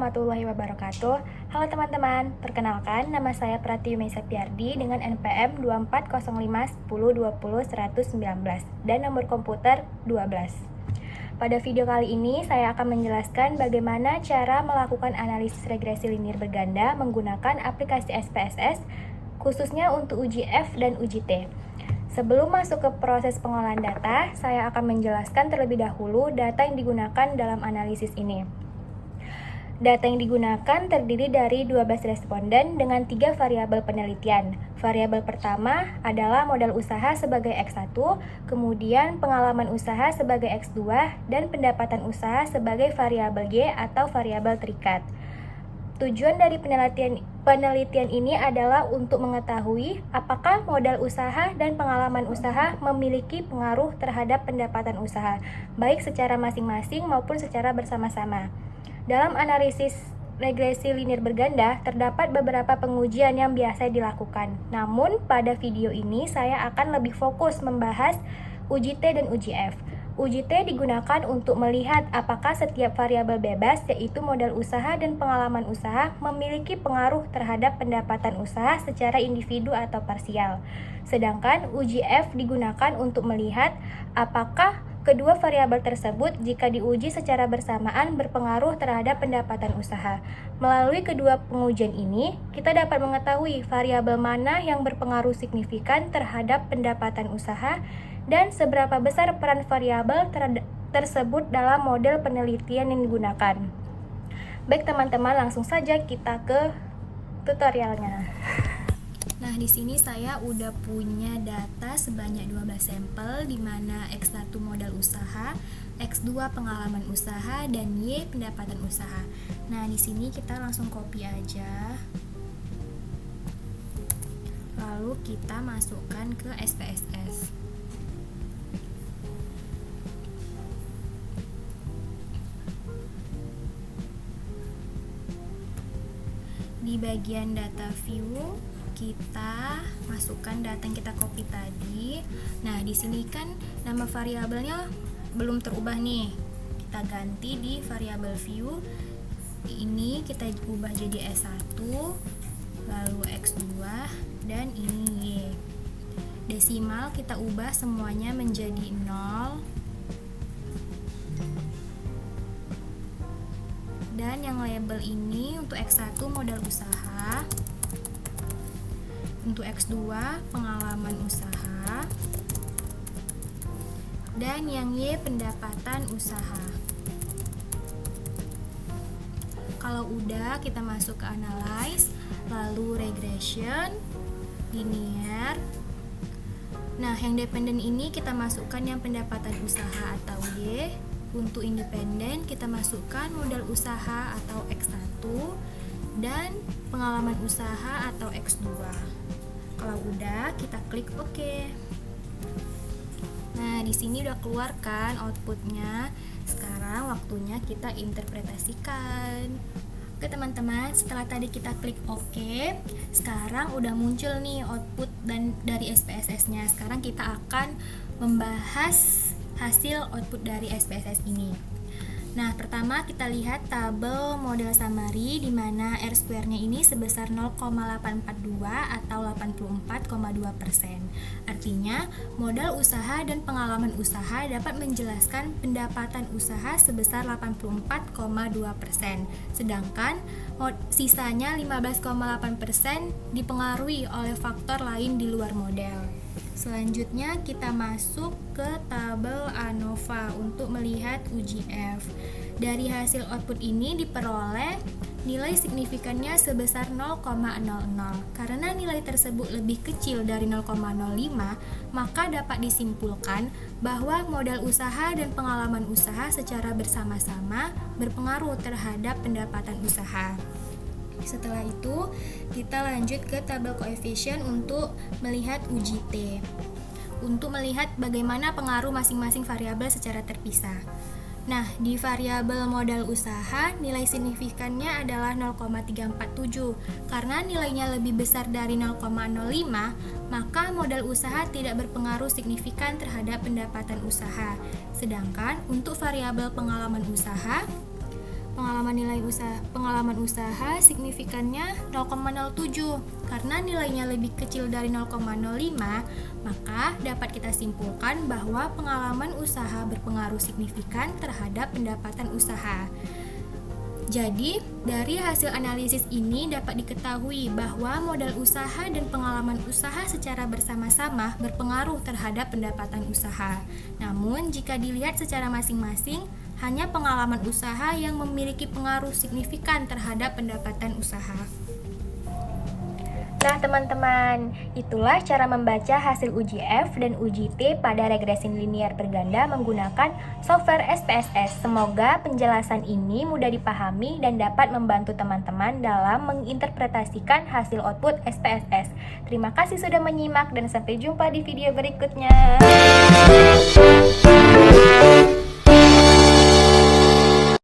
warahmatullahi wabarakatuh. Halo teman-teman, perkenalkan nama saya Pratiwi Mesapiardi dengan NPM 240510201119 dan nomor komputer 12. Pada video kali ini saya akan menjelaskan bagaimana cara melakukan analisis regresi linear berganda menggunakan aplikasi SPSS khususnya untuk uji F dan uji T. Sebelum masuk ke proses pengolahan data, saya akan menjelaskan terlebih dahulu data yang digunakan dalam analisis ini. Data yang digunakan terdiri dari 12 responden dengan 3 variabel penelitian. Variabel pertama adalah modal usaha sebagai X1, kemudian pengalaman usaha sebagai X2, dan pendapatan usaha sebagai variabel Y atau variabel terikat. Tujuan dari penelitian ini adalah untuk mengetahui apakah modal usaha dan pengalaman usaha memiliki pengaruh terhadap pendapatan usaha, baik secara masing-masing maupun secara bersama-sama. Dalam analisis regresi linear berganda, terdapat beberapa pengujian yang biasa dilakukan. Namun, pada video ini saya akan lebih fokus membahas uji T dan uji F. Uji T digunakan untuk melihat apakah setiap variabel bebas, yaitu modal usaha dan pengalaman usaha, memiliki pengaruh terhadap pendapatan usaha secara individu atau parsial. Sedangkan uji F digunakan untuk melihat apakah kedua variabel tersebut jika diuji secara bersamaan berpengaruh terhadap pendapatan usaha. Melalui kedua pengujian ini, kita dapat mengetahui variabel mana yang berpengaruh signifikan terhadap pendapatan usaha dan seberapa besar peran variabel tersebut dalam model penelitian yang digunakan. Baik teman-teman, langsung saja kita ke tutorialnya. Nah, di sini saya udah punya data sebanyak 12 sampel di mana X1 modal usaha, X2 pengalaman usaha, dan Y pendapatan usaha. Nah, di sini kita langsung copy aja. Lalu kita masukkan ke SPSS. Di bagian data view kita masukkan data yang kita copy tadi. Nah, di sini kan nama variabelnya belum terubah nih. Kita ganti di variabel view. Ini kita ubah jadi S1, lalu X2, dan ini Y. Desimal kita ubah semuanya menjadi 0. Dan yang label ini untuk X1 modal usaha, untuk X2 pengalaman usaha, dan yang Y pendapatan usaha. Kalau udah, kita masuk ke analyze, lalu regression, linear. Nah, yang dependen ini kita masukkan yang pendapatan usaha atau Y. Untuk independen kita masukkan modal usaha atau X1 dan pengalaman usaha atau X2. Kalau udah, kita klik OK. Nah, di sini udah keluar kan outputnya. Sekarang waktunya kita interpretasikan. Oke teman-teman, setelah tadi kita klik OK, sekarang udah muncul nih output dari SPSS-nya. Sekarang kita akan membahas hasil output dari SPSS ini. Nah, pertama kita lihat tabel model summary di mana R-square-nya ini sebesar 0,842 atau 84,2%. Artinya, modal usaha dan pengalaman usaha dapat menjelaskan pendapatan usaha sebesar 84,2%. Sedangkan sisanya 15,8% dipengaruhi oleh faktor lain di luar model. Selanjutnya kita masuk ke tabel ANOVA untuk melihat uji F. Dari hasil output ini diperoleh nilai signifikannya sebesar 0,00. Karena nilai tersebut lebih kecil dari 0,05, maka dapat disimpulkan bahwa modal usaha dan pengalaman usaha secara bersama-sama berpengaruh terhadap pendapatan usaha. Setelah itu, kita lanjut ke tabel koefisien untuk melihat uji T. Untuk melihat bagaimana pengaruh masing-masing variabel secara terpisah. Nah, di variabel modal usaha, nilai signifikannya adalah 0,347. Karena nilainya lebih besar dari 0,05, maka modal usaha tidak berpengaruh signifikan terhadap pendapatan usaha. Sedangkan untuk variabel pengalaman usaha, pengalaman usaha signifikannya 0,07. Karena nilainya lebih kecil dari 0,05, maka dapat kita simpulkan bahwa pengalaman usaha berpengaruh signifikan terhadap pendapatan usaha. Jadi, dari hasil analisis ini dapat diketahui bahwa modal usaha dan pengalaman usaha secara bersama-sama berpengaruh terhadap pendapatan usaha. Namun, jika dilihat secara masing-masing, hanya pengalaman usaha yang memiliki pengaruh signifikan terhadap pendapatan usaha. Nah teman-teman, itulah cara membaca hasil uji F dan uji T pada regresi linear berganda menggunakan software SPSS. Semoga penjelasan ini mudah dipahami dan dapat membantu teman-teman dalam menginterpretasikan hasil output SPSS. Terima kasih sudah menyimak dan sampai jumpa di video berikutnya.